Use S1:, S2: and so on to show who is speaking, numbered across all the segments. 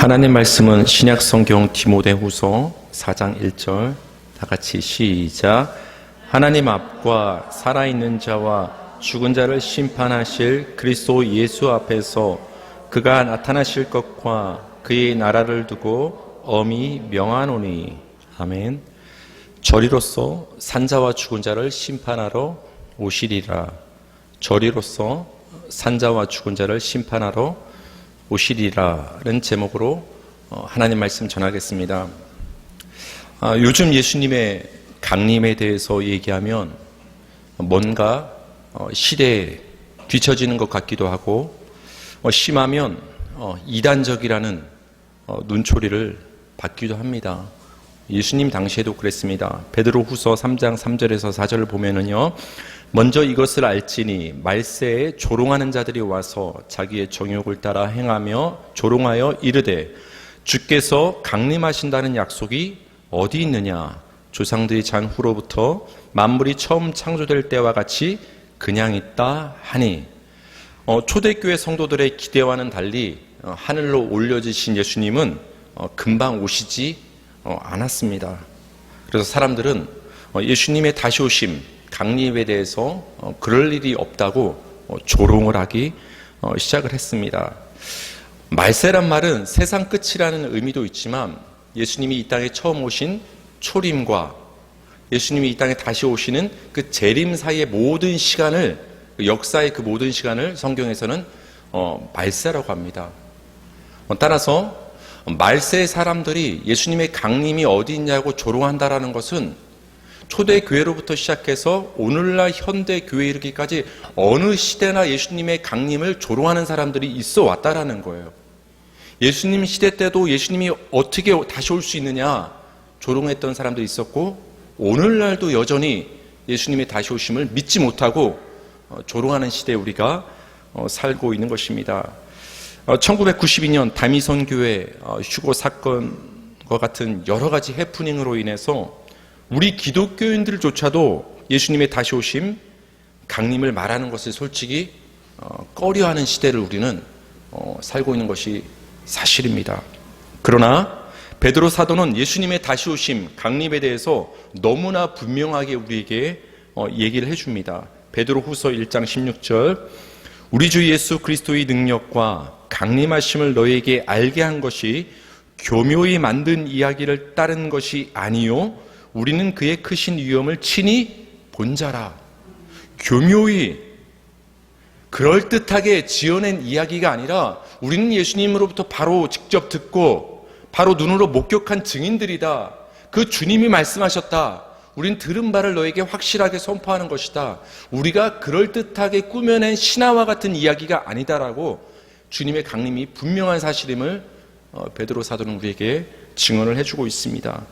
S1: 하나님 말씀은 신약성경 디모데후서 4장 1절 다 같이 시작. 하나님 앞과 살아있는 자와 죽은 자를 심판하실 그리스도 예수 앞에서 그가 나타나실 것과 그의 나라를 두고 엄히 명하노니. 아멘. 저리로서 산자와 죽은 자를 심판하러 오시리라. 저리로서 산자와 죽은 자를 심판하러 오시리라는 제목으로 하나님 말씀 전하겠습니다. 요즘 예수님의 강림에 대해서 얘기하면 뭔가 시대에 뒤처지는 것 같기도 하고 심하면 이단적이라는 눈초리를 받기도 합니다. 예수님 당시에도 그랬습니다. 베드로후서 3장 3절에서 4절을 보면은요, 먼저 이것을 알지니 말세에 조롱하는 자들이 와서 자기의 정욕을 따라 행하며 조롱하여 이르되 주께서 강림하신다는 약속이 어디 있느냐? 조상들이 잔 후로부터 만물이 처음 창조될 때와 같이 그냥 있다 하니. 초대교회 성도들의 기대와는 달리 하늘로 올려지신 예수님은 금방 오시지 않았습니다. 그래서 사람들은 예수님의 다시 오심, 강림에 대해서 그럴 일이 없다고 조롱을 하기 시작을 했습니다. 말세란 말은 세상 끝이라는 의미도 있지만 예수님이 이 땅에 처음 오신 초림과 예수님이 이 땅에 다시 오시는 그 재림 사이의 모든 시간을, 역사의 그 모든 시간을 성경에서는 말세라고 합니다. 따라서 말세의 사람들이 예수님의 강림이 어디 있냐고 조롱한다라는 것은 초대교회로부터 시작해서 오늘날 현대교회에 이르기까지 어느 시대나 예수님의 강림을 조롱하는 사람들이 있어 왔다라는 거예요. 예수님 시대 때도 예수님이 어떻게 다시 올 수 있느냐 조롱했던 사람들이 있었고, 오늘날도 여전히 예수님의 다시 오심을 믿지 못하고 조롱하는 시대에 우리가 살고 있는 것입니다. 1992년 다미선교회 휴거 사건과 같은 여러 가지 해프닝으로 인해서 우리 기독교인들조차도 예수님의 다시 오심, 강림을 말하는 것을 솔직히 꺼려하는 시대를 우리는 살고 있는 것이 사실입니다. 그러나 베드로 사도는 예수님의 다시 오심, 강림에 대해서 너무나 분명하게 우리에게 얘기를 해줍니다. 베드로후서 1장 16절, 우리 주 예수 그리스도의 능력과 강림하심을 너희에게 알게 한 것이 교묘히 만든 이야기를 따른 것이 아니요 우리는 그의 크신 위엄을 친히 본 자라. 교묘히 그럴듯하게 지어낸 이야기가 아니라 우리는 예수님으로부터 바로 직접 듣고 바로 눈으로 목격한 증인들이다. 그 주님이 말씀하셨다. 우린 들은 바를 너에게 확실하게 선포하는 것이다. 우리가 그럴듯하게 꾸며낸 신화와 같은 이야기가 아니다라고 주님의 강림이 분명한 사실임을 베드로 사도는 우리에게 증언을 해주고 있습니다.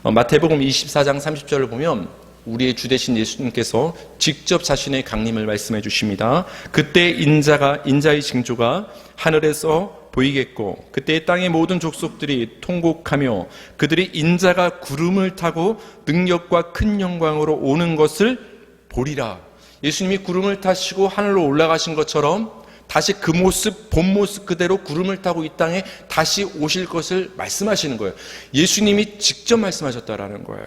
S1: 마태복음 24장 30절을 보면 우리의 주 되신 예수님께서 직접 자신의 강림을 말씀해 주십니다. 그때 인자의 징조가 하늘에서 보이겠고 그때 땅의 모든 족속들이 통곡하며 그들이 인자가 구름을 타고 능력과 큰 영광으로 오는 것을 보리라. 예수님이 구름을 타시고 하늘로 올라가신 것처럼 다시 그 모습, 본 모습 그대로 구름을 타고 이 땅에 다시 오실 것을 말씀하시는 거예요. 예수님이 직접 말씀하셨다라는 거예요.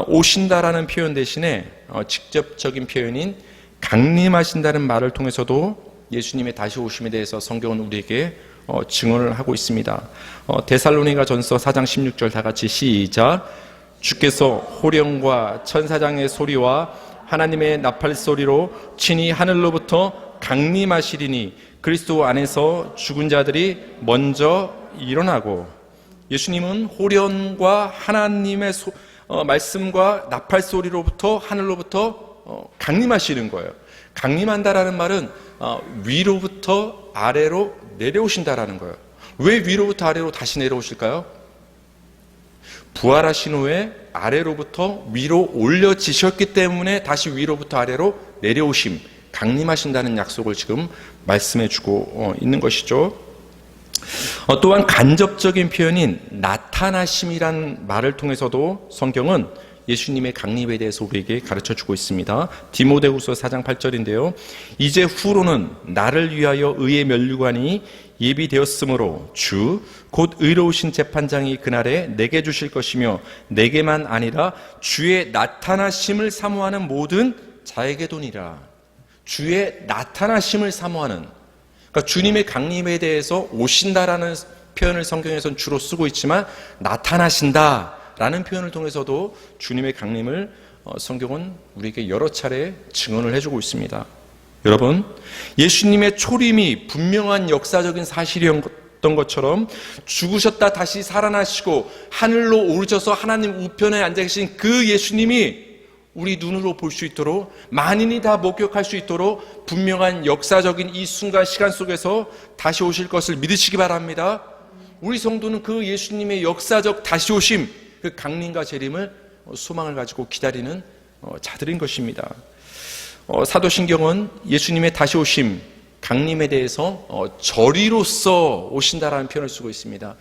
S1: 오신다라는 표현 대신에 직접적인 표현인 강림하신다는 말을 통해서도 예수님의 다시 오심에 대해서 성경은 우리에게 증언을 하고 있습니다. 데살로니가 전서 4장 16절 다 같이 시작. 주께서 호령과 천사장의 소리와 하나님의 나팔 소리로 친히 하늘로부터 강림하시리니 그리스도 안에서 죽은 자들이 먼저 일어나고. 예수님은 호련과 하나님의 말씀과 나팔 소리로부터 하늘로부터 강림하시는 거예요. 강림한다라는 말은 위로부터 아래로 내려오신다라는 거예요. 왜 위로부터 아래로 다시 내려오실까요? 부활하신 후에 아래로부터 위로 올려지셨기 때문에 다시 위로부터 아래로 내려오심, 강림하신다는 약속을 지금 말씀해주고 있는 것이죠. 또한 간접적인 표현인 나타나심이란 말을 통해서도 성경은 예수님의 강림에 대해서 우리에게 가르쳐주고 있습니다. 디모데후서 4장 8절인데요. 이제 후로는 나를 위하여 의의 면류관이 예비되었으므로 주 곧 의로우신 재판장이 그날에 내게 주실 것이며 내게만 아니라 주의 나타나심을 사모하는 모든 자에게도니라. 주의 나타나심을 사모하는, 그러니까 주님의 강림에 대해서 오신다라는 표현을 성경에서는 주로 쓰고 있지만 나타나신다라는 표현을 통해서도 주님의 강림을 성경은 우리에게 여러 차례 증언을 해주고 있습니다. 여러분, 예수님의 초림이 분명한 역사적인 사실이었던 것처럼 죽으셨다 다시 살아나시고 하늘로 오르셔서 하나님 우편에 앉아 계신 그 예수님이 우리 눈으로 볼 수 있도록, 만인이 다 목격할 수 있도록 분명한 역사적인 이 순간 시간 속에서 다시 오실 것을 믿으시기 바랍니다. 우리 성도는 그 예수님의 역사적 다시 오심, 그 강림과 재림을 소망을 가지고 기다리는 자들인 것입니다. 사도신경은 예수님의 다시 오심, 강림에 대해서 저리로서 오신다라는 표현을 쓰고 있습니다.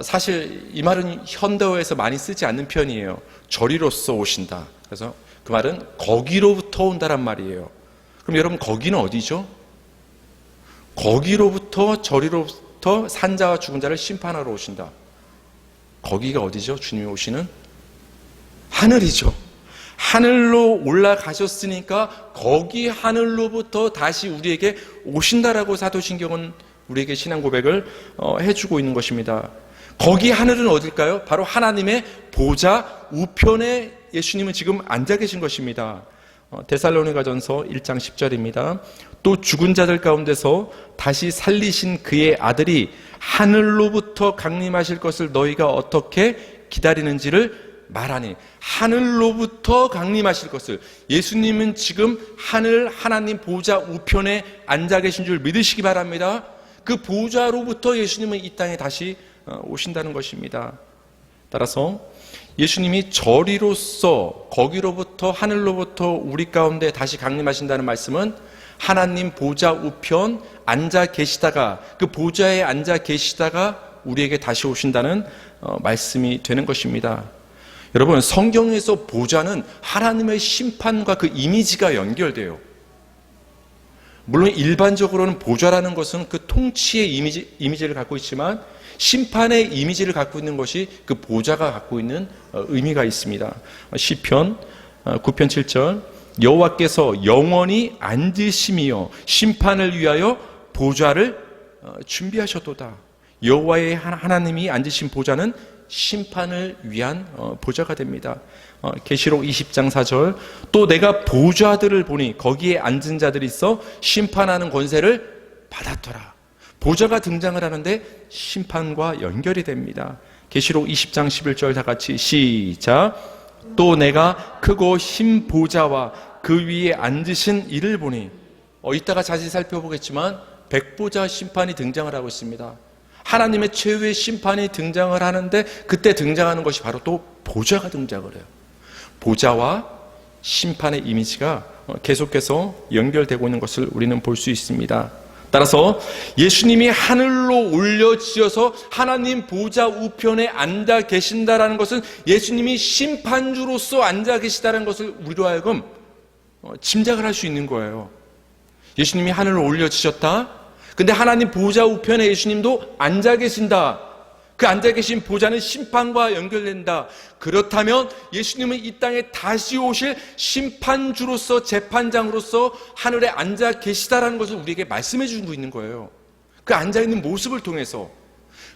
S1: 사실 이 말은 현대어에서 많이 쓰지 않는 표현이에요. 저리로서 오신다. 그래서 그 말은 거기로부터 온다란 말이에요. 그럼 여러분, 거기는 어디죠? 거기로부터, 저리로부터 산자와 죽은 자를 심판하러 오신다. 거기가 어디죠? 주님이 오시는 하늘이죠. 하늘로 올라가셨으니까 거기 하늘로부터 다시 우리에게 오신다라고 사도신경은 우리에게 신앙 고백을 해주고 있는 것입니다. 거기 하늘은 어딜까요? 바로 하나님의 보좌 우편에 예수님은 지금 앉아 계신 것입니다. 데살로니가전서 1장 10절입니다. 또 죽은 자들 가운데서 다시 살리신 그의 아들이 하늘로부터 강림하실 것을 너희가 어떻게 기다리는지를 말하니, 하늘로부터 강림하실 것을, 예수님은 지금 하늘 하나님 보좌 우편에 앉아 계신 줄 믿으시기 바랍니다. 그 보좌로부터 예수님은 이 땅에 다시 오신다는 것입니다. 따라서 예수님이 저리로서 거기로부터 하늘로부터 우리 가운데 다시 강림하신다는 말씀은 하나님 보좌 우편 앉아 계시다가, 그 보좌에 앉아 계시다가 우리에게 다시 오신다는 말씀이 되는 것입니다. 여러분, 성경에서 보좌는 하나님의 심판과 그 이미지가 연결돼요. 물론 일반적으로는 보좌라는 것은 그 통치의 이미지를 갖고 있지만 심판의 이미지를 갖고 있는 것이 그 보좌가 갖고 있는 의미가 있습니다. 시편 9편 7절, 여호와께서 영원히 앉으심이여 심판을 위하여 보좌를 준비하셨도다. 여호와의 하나님이 앉으신 보좌는 심판을 위한 보좌가 됩니다. 계시록 20장 4절, 또 내가 보좌들을 보니 거기에 앉은 자들이 있어 심판하는 권세를 받았더라. 보좌가 등장을 하는데 심판과 연결이 됩니다. 계시록 20장 11절 다 같이 시작. 또 내가 크고 흰 보좌와 그 위에 앉으신 이를 보니, 이따가 자세히 살펴보겠지만 백보자 심판이 등장을 하고 있습니다. 하나님의 최후의 심판이 등장을 하는데 그때 등장하는 것이 바로 또 보좌가 등장을 해요. 보좌와 심판의 이미지가 계속해서 연결되고 있는 것을 우리는 볼 수 있습니다. 따라서 예수님이 하늘로 올려지어서 하나님 보좌 우편에 앉아 계신다라는 것은 예수님이 심판주로서 앉아 계시다는 것을 우리로 하여금 짐작을 할 수 있는 거예요. 예수님이 하늘로 올려지셨다. 근데 하나님 보좌 우편에 예수님도 앉아 계신다. 그 앉아 계신 보좌는 심판과 연결된다. 그렇다면 예수님은 이 땅에 다시 오실 심판주로서, 재판장으로서 하늘에 앉아 계시다라는 것을 우리에게 말씀해 주고 있는 거예요. 그 앉아 있는 모습을 통해서.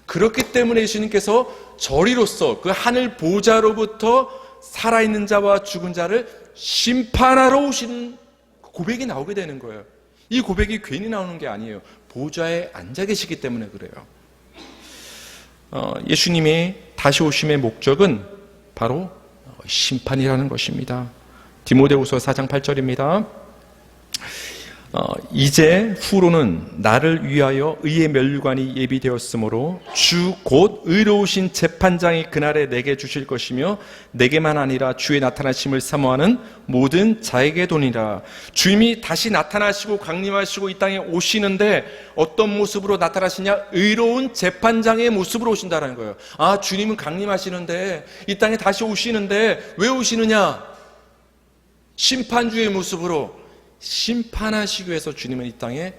S1: 그렇기 때문에 예수님께서 저리로서 그 하늘 보좌로부터 살아있는 자와 죽은 자를 심판하러 오시는 고백이 나오게 되는 거예요. 이 고백이 괜히 나오는 게 아니에요. 보좌에 앉아 계시기 때문에 그래요. 예수님의 다시 오심의 목적은 바로 심판이라는 것입니다. 디모데후서 4장 8절입니다. 이제 후로는 나를 위하여 의의 멸관이 예비되었으므로 주 곧 의로우신 재판장이 그날에 내게 주실 것이며 내게만 아니라 주의 나타나심을 사모하는 모든 자에게도니라. 주님이 다시 나타나시고 강림하시고 이 땅에 오시는데 어떤 모습으로 나타나시냐? 의로운 재판장의 모습으로 오신다는 거예요. 아, 주님은 강림하시는데 이 땅에 다시 오시는데 왜 오시느냐? 심판주의 모습으로 심판하시기 위해서 주님은 이 땅에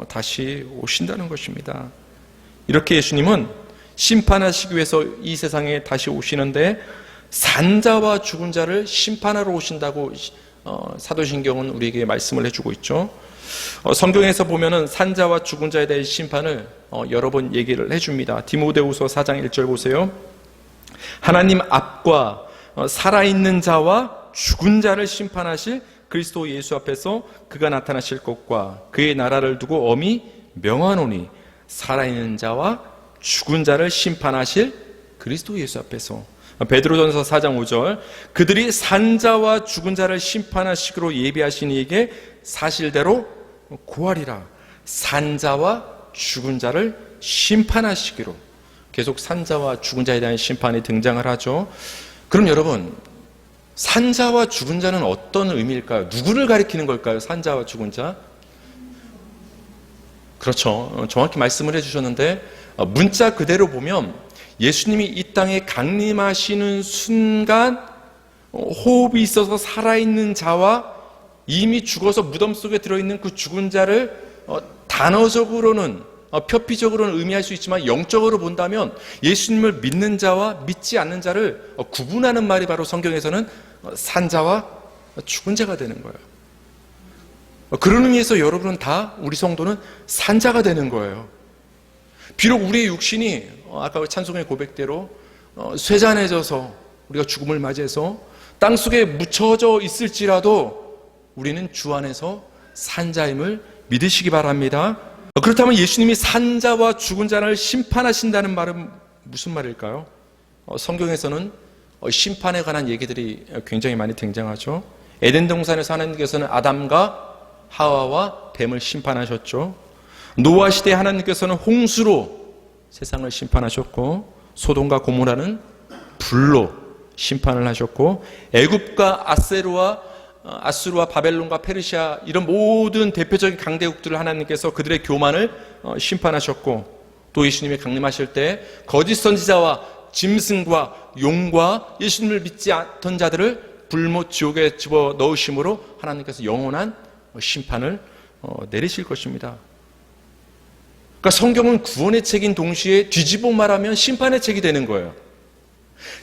S1: 다시 오신다는 것입니다. 이렇게 예수님은 심판하시기 위해서 이 세상에 다시 오시는데 산자와 죽은 자를 심판하러 오신다고 사도신경은 우리에게 말씀을 해주고 있죠. 성경에서 보면은 산자와 죽은 자에 대한 심판을 여러 번 얘기를 해줍니다. 디모데후서 4장 1절 보세요. 하나님 앞과 살아있는 자와 죽은 자를 심판하실 그리스도 예수 앞에서 그가 나타나실 것과 그의 나라를 두고 엄히 명하노니 살아있는 자와 죽은 자를 심판하실 그리스도 예수 앞에서. 베드로전서 4장 5절 그들이 산자와 죽은 자를 심판하시기로 예비하신 이에게 사실대로 고하리라. 산자와 죽은 자를 심판하시기로. 계속 산자와 죽은 자에 대한 심판이 등장을 하죠. 그럼 여러분, 산자와 죽은 자는 어떤 의미일까요? 누구를 가리키는 걸까요? 산자와 죽은 자? 그렇죠. 정확히 말씀을 해주셨는데 문자 그대로 보면 예수님이 이 땅에 강림하시는 순간 호흡이 있어서 살아있는 자와 이미 죽어서 무덤 속에 들어있는 그 죽은 자를 단어적으로는 표피적으로는 의미할 수 있지만 영적으로 본다면 예수님을 믿는 자와 믿지 않는 자를 구분하는 말이 바로 성경에서는 산자와 죽은 자가 되는 거예요. 그런 의미에서 여러분은 다 우리 성도는 산자가 되는 거예요. 비록 우리의 육신이 아까 찬송의 고백대로 쇠잔해져서 우리가 죽음을 맞이해서 땅속에 묻혀져 있을지라도 우리는 주 안에서 산자임을 믿으시기 바랍니다. 그렇다면 예수님이 산자와 죽은 자를 심판하신다는 말은 무슨 말일까요? 성경에서는 심판에 관한 얘기들이 굉장히 많이 등장하죠. 에덴 동산에서 하나님께서는 아담과 하와와 뱀을 심판하셨죠. 노아 시대에 하나님께서는 홍수로 세상을 심판하셨고 소돔과 고모라는 불로 심판을 하셨고 애굽과 아수르와 바벨론과 페르시아 이런 모든 대표적인 강대국들을 하나님께서 그들의 교만을 심판하셨고 또 예수님이 강림하실 때 거짓 선지자와 짐승과 용과 예수님을 믿지 않던 자들을 불못 지옥에 집어 넣으심으로 하나님께서 영원한 심판을 내리실 것입니다. 그러니까 성경은 구원의 책인 동시에 뒤집어 말하면 심판의 책이 되는 거예요.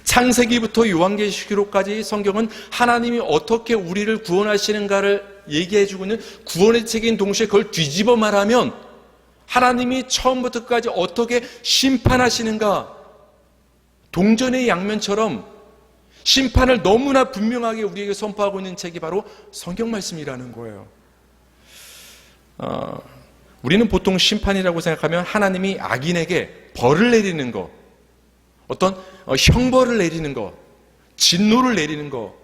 S1: 창세기부터 요한계시록까지 성경은 하나님이 어떻게 우리를 구원하시는가를 얘기해주고 있는 구원의 책인 동시에 그걸 뒤집어 말하면 하나님이 처음부터 끝까지 어떻게 심판하시는가 동전의 양면처럼 심판을 너무나 분명하게 우리에게 선포하고 있는 책이 바로 성경 말씀이라는 거예요. 우리는 보통 심판이라고 생각하면 하나님이 악인에게 벌을 내리는 것, 어떤 형벌을 내리는 것, 진노를 내리는 것,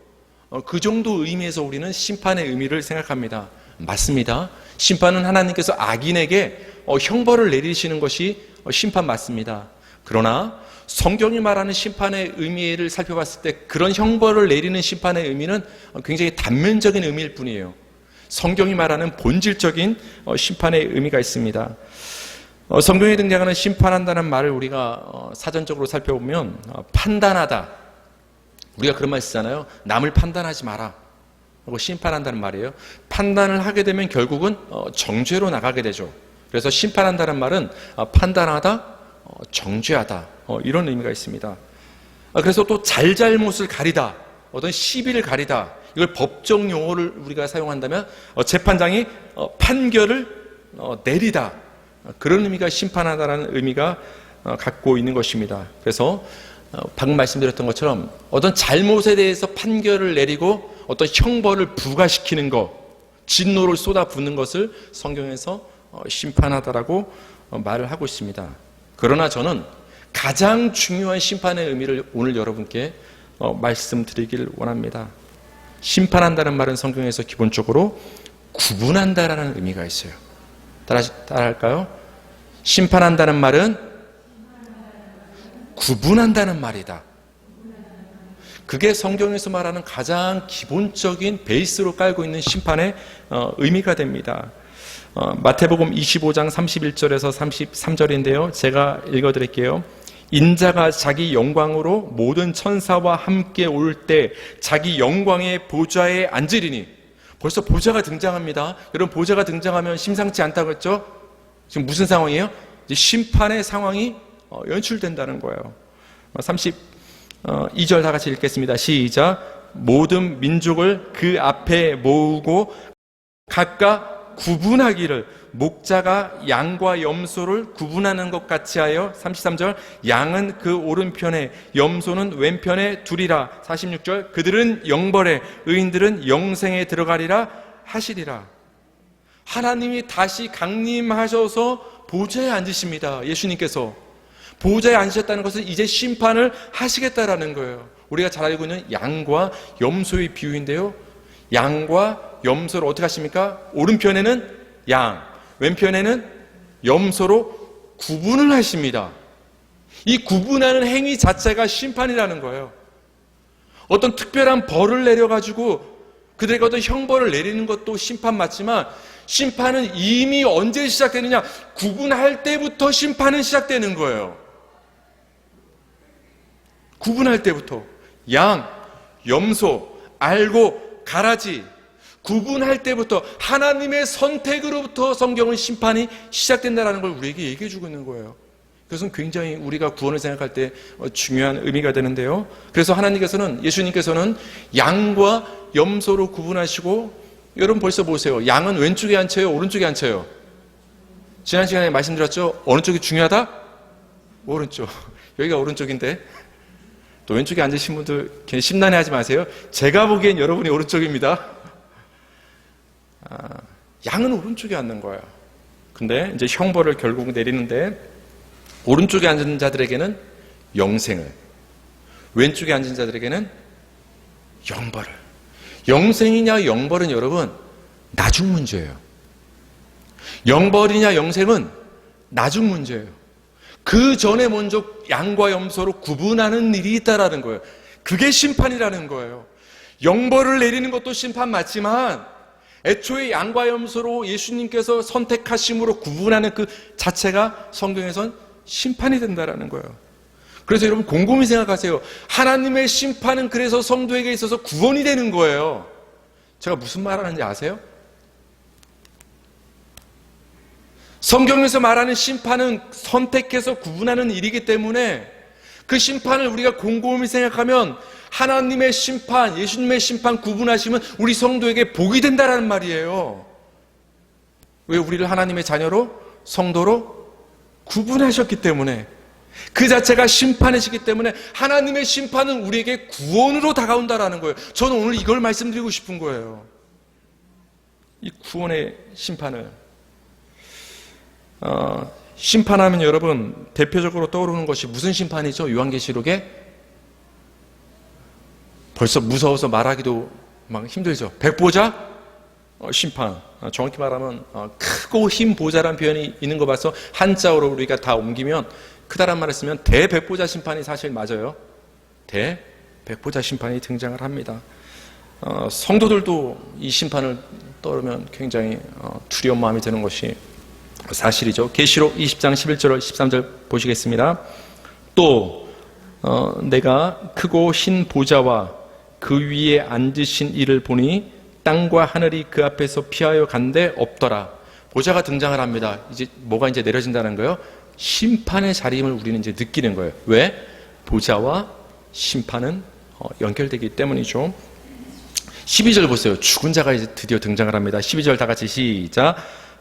S1: 그 정도 의미에서 우리는 심판의 의미를 생각합니다. 맞습니다. 심판은 하나님께서 악인에게 형벌을 내리시는 것이 심판 맞습니다. 그러나 성경이 말하는 심판의 의미를 살펴봤을 때 그런 형벌을 내리는 심판의 의미는 굉장히 단면적인 의미일 뿐이에요. 성경이 말하는 본질적인 심판의 의미가 있습니다. 성경에 등장하는 심판한다는 말을 우리가 사전적으로 살펴보면 판단하다. 우리가 그런 말 쓰잖아요. 남을 판단하지 마라. 그리고 심판한다는 말이에요. 판단을 하게 되면 결국은 정죄로 나가게 되죠. 그래서 심판한다는 말은 판단하다, 정죄하다 이런 의미가 있습니다. 그래서 또 잘잘못을 가리다, 어떤 시비를 가리다 이걸 법정 용어를 우리가 사용한다면 재판장이 판결을 내리다 그런 의미가 심판하다라는 의미가 갖고 있는 것입니다. 그래서 방금 말씀드렸던 것처럼 어떤 잘못에 대해서 판결을 내리고 어떤 형벌을 부과시키는 것, 진노를 쏟아붓는 것을 성경에서 심판하다라고 말을 하고 있습니다. 그러나 저는 가장 중요한 심판의 의미를 오늘 여러분께 말씀드리길 원합니다. 심판한다는 말은 성경에서 기본적으로 구분한다라는 의미가 있어요. 따라할까요? 심판한다는 말은 구분한다는 말이다. 그게 성경에서 말하는 가장 기본적인 베이스로 깔고 있는 심판의 의미가 됩니다. 마태복음 25장 31절에서 33절인데요. 제가 읽어드릴게요. 인자가 자기 영광으로 모든 천사와 함께 올 때 자기 영광의 보좌에 앉으리니 벌써 보좌가 등장합니다. 여러분, 보좌가 등장하면 심상치 않다고 했죠? 지금 무슨 상황이에요? 이제 심판의 상황이 연출된다는 거예요. 32절 다 같이 읽겠습니다. 시작. 모든 민족을 그 앞에 모으고 각각 구분하기를, 목자가 양과 염소를 구분하는 것 같이 하여. 33절. 양은 그 오른편에 염소는 왼편에 두리라. 46절. 그들은 영벌에 의인들은 영생에 들어가리라 하시리라. 하나님이 다시 강림하셔서 보좌에 앉으십니다. 예수님께서 보좌에 앉으셨다는 것은 이제 심판을 하시겠다라는 거예요. 우리가 잘 알고 있는 양과 염소의 비유인데요, 양과 염소를 어떻게 하십니까? 오른편에는 양, 왼편에는 염소로 구분을 하십니다. 이 구분하는 행위 자체가 심판이라는 거예요. 어떤 특별한 벌을 내려가지고 그들에게 어떤 형벌을 내리는 것도 심판 맞지만, 심판은 이미 언제 시작되느냐? 구분할 때부터 심판은 시작되는 거예요. 구분할 때부터. 양, 염소, 알고, 가라지, 구분할 때부터 하나님의 선택으로부터 성경은 심판이 시작된다는 걸 우리에게 얘기해 주고 있는 거예요. 그것은 굉장히 우리가 구원을 생각할 때 중요한 의미가 되는데요, 그래서 하나님께서는, 예수님께서는 양과 염소로 구분하시고, 여러분 벌써 보세요. 양은 왼쪽에 앉혀요, 오른쪽에 앉혀요? 지난 시간에 말씀드렸죠? 어느 쪽이 중요하다? 오른쪽. 여기가 오른쪽인데 또 왼쪽에 앉으신 분들 괜히 심란해하지 마세요. 제가 보기엔 여러분이 오른쪽입니다. 양은 오른쪽에 앉는 거예요. 근데 이제 형벌을 결국 내리는데, 오른쪽에 앉은 자들에게는 영생을, 왼쪽에 앉은 자들에게는 영벌을. 영생이냐 영벌은 여러분 나중 문제예요. 영벌이냐 영생은 나중 문제예요. 그 전에 먼저 양과 염소로 구분하는 일이 있다라는 거예요. 그게 심판이라는 거예요. 영벌을 내리는 것도 심판 맞지만, 애초에 양과 염소로 예수님께서 선택하심으로 구분하는 그 자체가 성경에선 심판이 된다라는 거예요. 그래서 여러분 곰곰이 생각하세요. 하나님의 심판은 그래서 성도에게 있어서 구원이 되는 거예요. 제가 무슨 말 하는지 아세요? 성경에서 말하는 심판은 선택해서 구분하는 일이기 때문에, 그 심판을 우리가 곰곰이 생각하면 하나님의 심판, 예수님의 심판 구분하시면 우리 성도에게 복이 된다라는 말이에요. 왜? 우리를 하나님의 자녀로, 성도로 구분하셨기 때문에, 그 자체가 심판이시기 때문에 하나님의 심판은 우리에게 구원으로 다가온다라는 거예요. 저는 오늘 이걸 말씀드리고 싶은 거예요. 이 구원의 심판을. 심판하면 여러분 대표적으로 떠오르는 것이 무슨 심판이죠? 요한계시록에 벌써 무서워서 말하기도 막 힘들죠. 백보자 심판. 정확히 말하면 크고 흰 보자라는 표현이 있는 거 봐서 한자어로 우리가 다 옮기면, 크다란 말을 쓰면 대백보자 심판이 사실 맞아요. 대백보자 심판이 등장을 합니다. 성도들도 이 심판을 떠오르면 굉장히 두려운 마음이 드는 것이 사실이죠. 계시록 20장 11절 13절 보시겠습니다. 또 내가 크고 흰 보좌와 그 위에 앉으신 이를 보니 땅과 하늘이 그 앞에서 피하여 간데 없더라. 보좌가 등장을 합니다. 이제 뭐가 이제 내려진다는 거예요? 심판의 자리임을 우리는 이제 느끼는 거예요. 왜? 보좌와 심판은 연결되기 때문이죠. 12절 보세요. 죽은 자가 이제 드디어 등장을 합니다. 12절 다 같이 시작.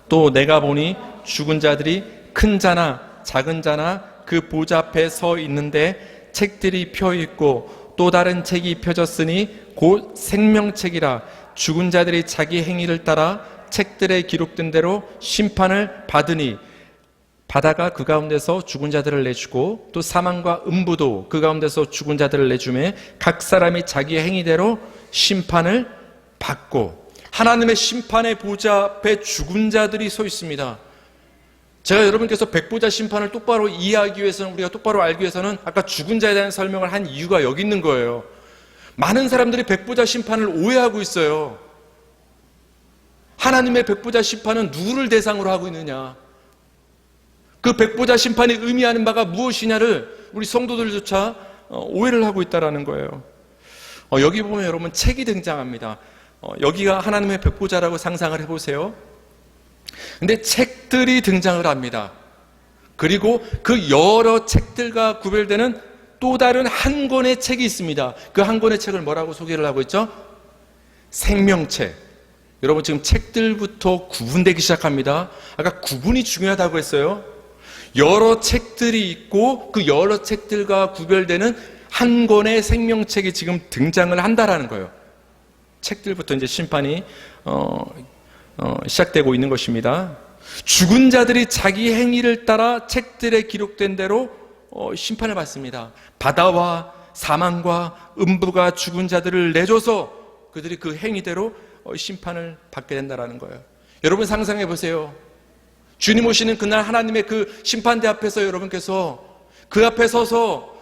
S1: 또 내가 보니 죽은 자들이 큰 자나 작은 자나 그 보좌 앞에 서 있는데 책들이 펴 있고 또 다른 책이 펴졌으니 곧 생명책이라. 죽은 자들이 자기 행위를 따라 책들에 기록된 대로 심판을 받으니, 바다가 그 가운데서 죽은 자들을 내주고 또 사망과 음부도 그 가운데서 죽은 자들을 내주매 각 사람이 자기 행위대로 심판을 받고. 하나님의 심판의 보좌 앞에 죽은 자들이 서 있습니다. 제가 여러분께서 백보자 심판을 똑바로 이해하기 위해서는, 우리가 똑바로 알기 위해서는 아까 죽은 자에 대한 설명을 한 이유가 여기 있는 거예요. 많은 사람들이 백보자 심판을 오해하고 있어요. 하나님의 백보자 심판은 누구를 대상으로 하고 있느냐, 그 백보자 심판이 의미하는 바가 무엇이냐를 우리 성도들조차 오해를 하고 있다는 거예요. 여기 보면 여러분 책이 등장합니다. 여기가 하나님의 백보자라고 상상을 해보세요. 근데 책들이 등장을 합니다. 그리고 그 여러 책들과 구별되는 또 다른 한 권의 책이 있습니다. 그 한 권의 책을 뭐라고 소개를 하고 있죠? 생명책. 여러분 지금 책들부터 구분되기 시작합니다. 아까 구분이 중요하다고 했어요. 여러 책들이 있고 그 여러 책들과 구별되는 한 권의 생명책이 지금 등장을 한다라는 거예요. 책들부터 이제 심판이 시작되고 있는 것입니다. 죽은 자들이 자기 행위를 따라 책들에 기록된 대로 심판을 받습니다. 바다와 사망과 음부가 죽은 자들을 내줘서 그들이 그 행위대로 심판을 받게 된다는 거예요. 여러분 상상해 보세요. 주님 오시는 그날 하나님의 그 심판대 앞에서 여러분께서 그 앞에 서서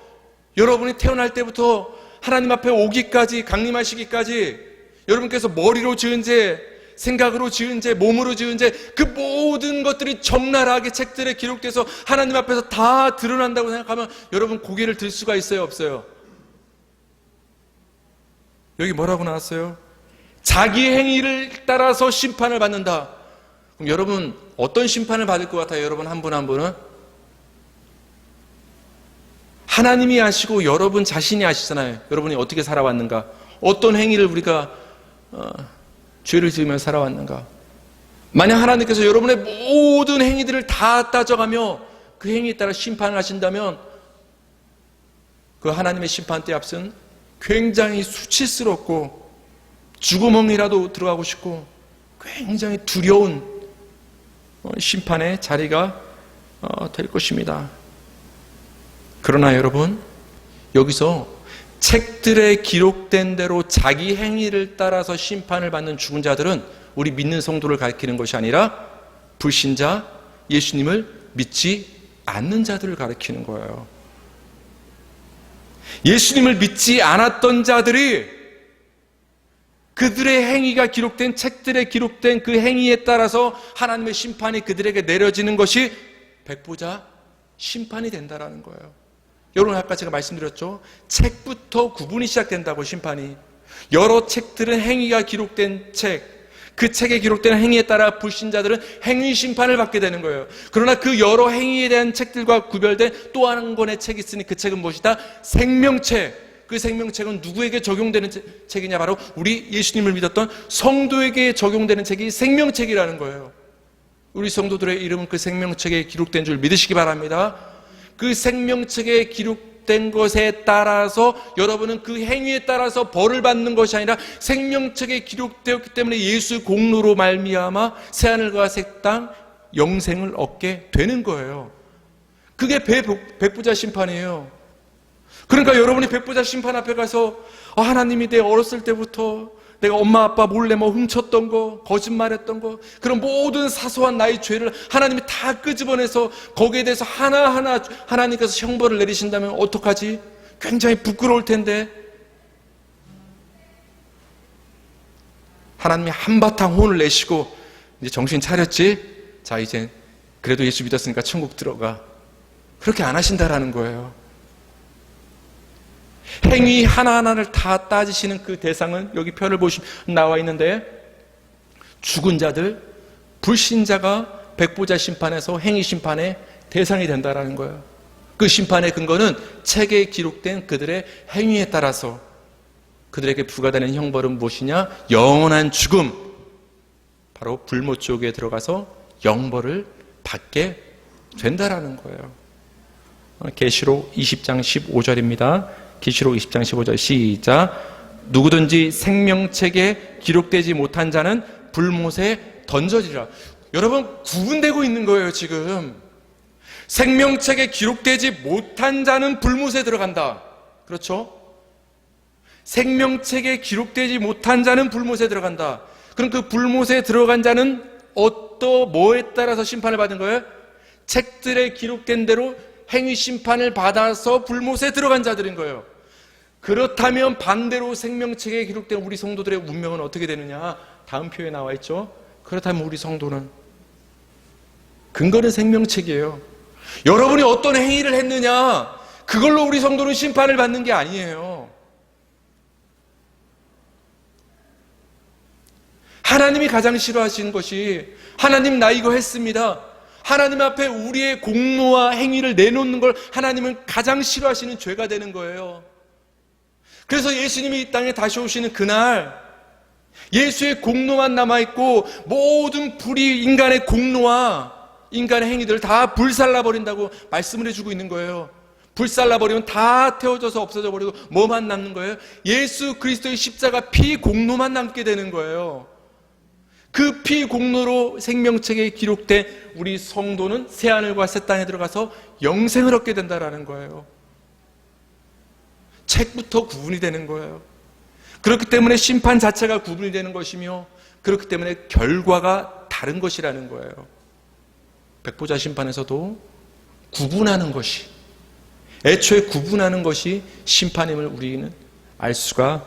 S1: 여러분이 태어날 때부터 하나님 앞에 오기까지, 강림하시기까지 여러분께서 머리로 지은 죄, 생각으로 지은 죄, 몸으로 지은 죄, 그 모든 것들이 적나라하게 책들에 기록돼서 하나님 앞에서 다 드러난다고 생각하면 여러분 고개를 들 수가 있어요, 없어요? 여기 뭐라고 나왔어요? 자기 행위를 따라서 심판을 받는다. 그럼 여러분 어떤 심판을 받을 것 같아요? 여러분 한 분 한 분은? 하나님이 아시고 여러분 자신이 아시잖아요. 여러분이 어떻게 살아왔는가, 어떤 행위를 우리가 죄를 지으며 살아왔는가. 만약 하나님께서 여러분의 모든 행위들을 다 따져가며 그 행위에 따라 심판을 하신다면 그 하나님의 심판대 앞은 굉장히 수치스럽고 죽구멍이라도 들어가고 싶고 굉장히 두려운 심판의 자리가 될 것입니다. 그러나 여러분 여기서 책들에 기록된 대로 자기 행위를 따라서 심판을 받는 죽은 자들은 우리 믿는 성도를 가리키는 것이 아니라 불신자, 예수님을 믿지 않는 자들을 가리키는 거예요. 예수님을 믿지 않았던 자들이 그들의 행위가 기록된 책들에 기록된 그 행위에 따라서 하나님의 심판이 그들에게 내려지는 것이 백보자 심판이 된다는 거예요. 여러분 아까 제가 말씀드렸죠. 책부터 구분이 시작된다고. 심판이 여러 책들은 행위가 기록된 책, 그 책에 기록된 행위에 따라 불신자들은 행위 심판을 받게 되는 거예요. 그러나 그 여러 행위에 대한 책들과 구별된 또 한 권의 책이 있으니 그 책은 무엇이다? 생명책. 그 생명책은 누구에게 적용되는 책이냐? 바로 우리 예수님을 믿었던 성도에게 적용되는 책이 생명책이라는 거예요. 우리 성도들의 이름은 그 생명책에 기록된 줄 믿으시기 바랍니다. 그 생명책에 기록된 것에 따라서 여러분은 그 행위에 따라서 벌을 받는 것이 아니라 생명책에 기록되었기 때문에 예수 공로로 말미암아 새하늘과 새 땅 영생을 얻게 되는 거예요. 그게 백부자 심판이에요. 그러니까 여러분이 백부자 심판 앞에 가서 하나님이 내 어렸을 때부터 내가 엄마 아빠 몰래 훔쳤던 거, 거짓말했던 거, 그런 모든 사소한 나의 죄를 하나님이 다 끄집어내서 거기에 대해서 하나하나 하나님께서 형벌을 내리신다면 어떡하지? 굉장히 부끄러울 텐데. 하나님이 한바탕 혼을 내시고 이제 정신 차렸지? 자 이제 그래도 예수 믿었으니까 천국 들어가. 그렇게 안 하신다라는 거예요. 행위 하나하나를 다 따지시는 그 대상은 여기 표를 보시면 나와 있는데 죽은 자들, 불신자가 백보자 심판에서 행위 심판의 대상이 된다라는 거예요. 그 심판의 근거는 책에 기록된 그들의 행위에 따라서 그들에게 부과되는 형벌은 무엇이냐? 영원한 죽음, 바로 불못지옥에 들어가서 영벌을 받게 된다라는 거예요. 계시록 20장 15절입니다. 계시록 20장 15절 시작. 누구든지 생명책에 기록되지 못한 자는 불못에 던져지리라. 여러분 구분되고 있는 거예요. 지금 생명책에 기록되지 못한 자는 불못에 들어간다. 그렇죠? 생명책에 기록되지 못한 자는 불못에 들어간다. 그럼 그 불못에 들어간 자는 뭐에 따라서 심판을 받은 거예요? 책들에 기록된 대로 행위 심판을 받아서 불못에 들어간 자들인 거예요. 그렇다면 반대로 생명책에 기록된 우리 성도들의 운명은 어떻게 되느냐? 다음 표에 나와 있죠. 그렇다면 우리 성도는 근거는 생명책이에요. 여러분이 어떤 행위를 했느냐, 그걸로 우리 성도는 심판을 받는 게 아니에요. 하나님이 가장 싫어하시는 것이 하나님 나 이거 했습니다. 하나님 앞에 우리의 공로와 행위를 내놓는 걸 하나님은 가장 싫어하시는 죄가 되는 거예요. 그래서 예수님이 이 땅에 다시 오시는 그날 예수의 공로만 남아있고 모든 불이 인간의 공로와 인간의 행위들을 다 불살라버린다고 말씀을 해주고 있는 거예요. 불살라버리면 다 태워져서 없어져 버리고 뭐만 남는 거예요? 예수 그리스도의 십자가 피 공로만 남게 되는 거예요. 그 피 공로로 생명책에 기록된 우리 성도는 새하늘과 새 땅에 들어가서 영생을 얻게 된다라는 거예요. 책부터 구분이 되는 거예요. 그렇기 때문에 심판 자체가 구분이 되는 것이며 그렇기 때문에 결과가 다른 것이라는 거예요. 백보자 심판에서도 구분하는 것이, 애초에 구분하는 것이 심판임을 우리는 알 수가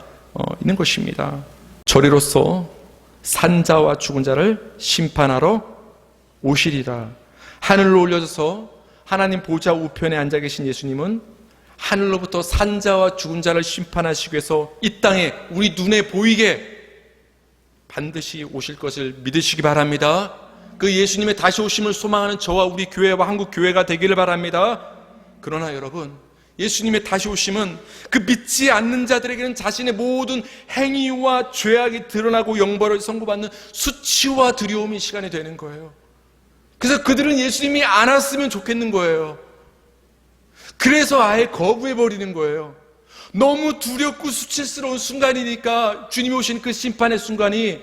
S1: 있는 것입니다. 저리로서 산자와 죽은 자를 심판하러 오시리라. 하늘로 올려져서 하나님 보좌 우편에 앉아 계신 예수님은 하늘로부터 산자와 죽은 자를 심판하시기 위해서 이 땅에 우리 눈에 보이게 반드시 오실 것을 믿으시기 바랍니다. 그 예수님의 다시 오심을 소망하는 저와 우리 교회와 한국 교회가 되기를 바랍니다. 그러나 여러분, 예수님의 다시 오심은 그 믿지 않는 자들에게는 자신의 모든 행위와 죄악이 드러나고 영벌을 선고받는 수치와 두려움의 시간이 되는 거예요. 그래서 그들은 예수님이 안 왔으면 좋겠는 거예요. 그래서 아예 거부해버리는 거예요. 너무 두렵고 수치스러운 순간이니까, 주님이 오신 그 심판의 순간이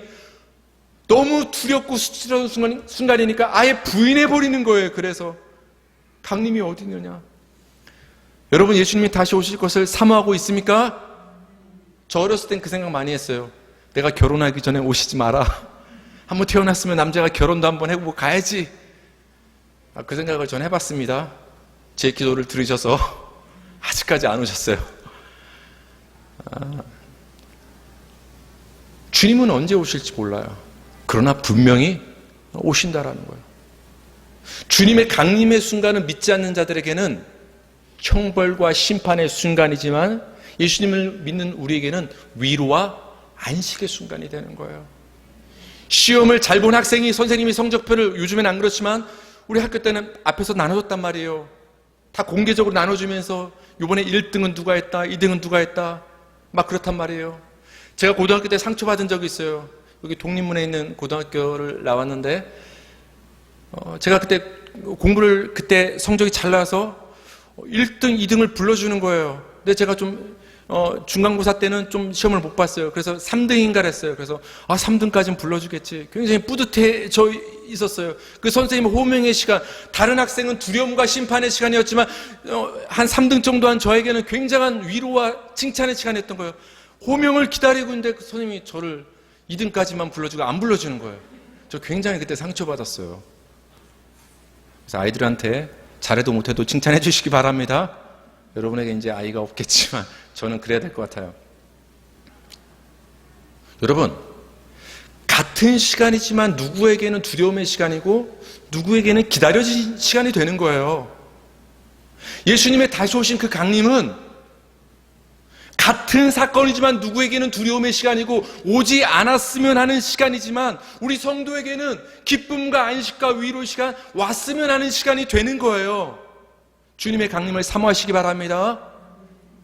S1: 너무 두렵고 수치스러운 순간이니까 아예 부인해버리는 거예요. 그래서 강림이 어디 있느냐? 여러분, 예수님이 다시 오실 것을 사모하고 있습니까? 저 어렸을 땐 그 생각 많이 했어요. 내가 결혼하기 전에 오시지 마라. 한번 태어났으면 남자가 결혼도 한번 해보고 가야지. 그 생각을 전 해봤습니다. 제 기도를 들으셔서 아직까지 안 오셨어요. 주님은 언제 오실지 몰라요. 그러나 분명히 오신다라는 거예요. 주님의 강림의 순간은 믿지 않는 자들에게는 형벌과 심판의 순간이지만 예수님을 믿는 우리에게는 위로와 안식의 순간이 되는 거예요. 시험을 잘 본 학생이 선생님이 성적표를, 요즘엔 안 그렇지만 우리 학교 때는 앞에서 나눠줬단 말이에요. 다 공개적으로 나눠주면서 이번에 1등은 누가 했다, 2등은 누가 했다, 막 그렇단 말이에요. 제가 고등학교 때 상처받은 적이 있어요. 여기 독립문에 있는 고등학교를 나왔는데 제가 그때 공부를, 그때 성적이 잘 나와서 1등, 2등을 불러주는 거예요. 근데 제가 좀 중간고사 때는 좀 시험을 못 봤어요. 그래서 3등인가 그랬어요. 그래서 3등까지는 불러주겠지. 굉장히 뿌듯해져 있었어요. 그 선생님 호명의 시간, 다른 학생은 두려움과 심판의 시간이었지만 한 3등 정도 한 저에게는 굉장한 위로와 칭찬의 시간이었던 거예요. 호명을 기다리고 있는데 그 선생님이 저를 2등까지만 불러주고 안 불러주는 거예요. 저 굉장히 그때 상처받았어요. 그래서 아이들한테 잘해도 못해도 칭찬해 주시기 바랍니다. 여러분에게 이제 아이가 없겠지만 저는 그래야 될 것 같아요. 여러분, 같은 시간이지만 누구에게는 두려움의 시간이고 누구에게는 기다려진 시간이 되는 거예요. 예수님의 다시 오신 그 강림은 같은 사건이지만 누구에게는 두려움의 시간이고 오지 않았으면 하는 시간이지만 우리 성도에게는 기쁨과 안식과 위로의 시간, 왔으면 하는 시간이 되는 거예요. 주님의 강림을 사모하시기 바랍니다.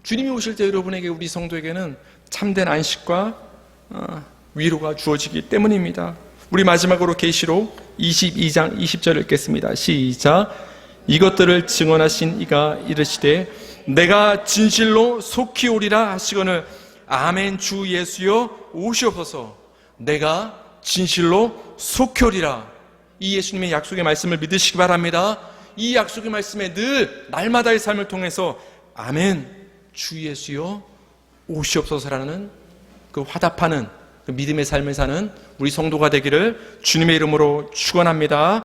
S1: 주님이 오실 때 여러분에게, 우리 성도에게는 참된 안식과 위로가 주어지기 때문입니다. 우리 마지막으로 계시록 22장 20절을 읽겠습니다. 시작. 이것들을 증언하신 이가 이르시되 내가 진실로 속히 오리라 하시거늘 아멘. 주 예수여 오시옵소서. 내가 진실로 속히 오리라. 이 예수님의 약속의 말씀을 믿으시기 바랍니다. 이 약속의 말씀에 늘 날마다의 삶을 통해서 아멘, 주 예수여 오시옵소서라는 그 화답하는 그 믿음의 삶을 사는 우리 성도가 되기를 주님의 이름으로 축원합니다.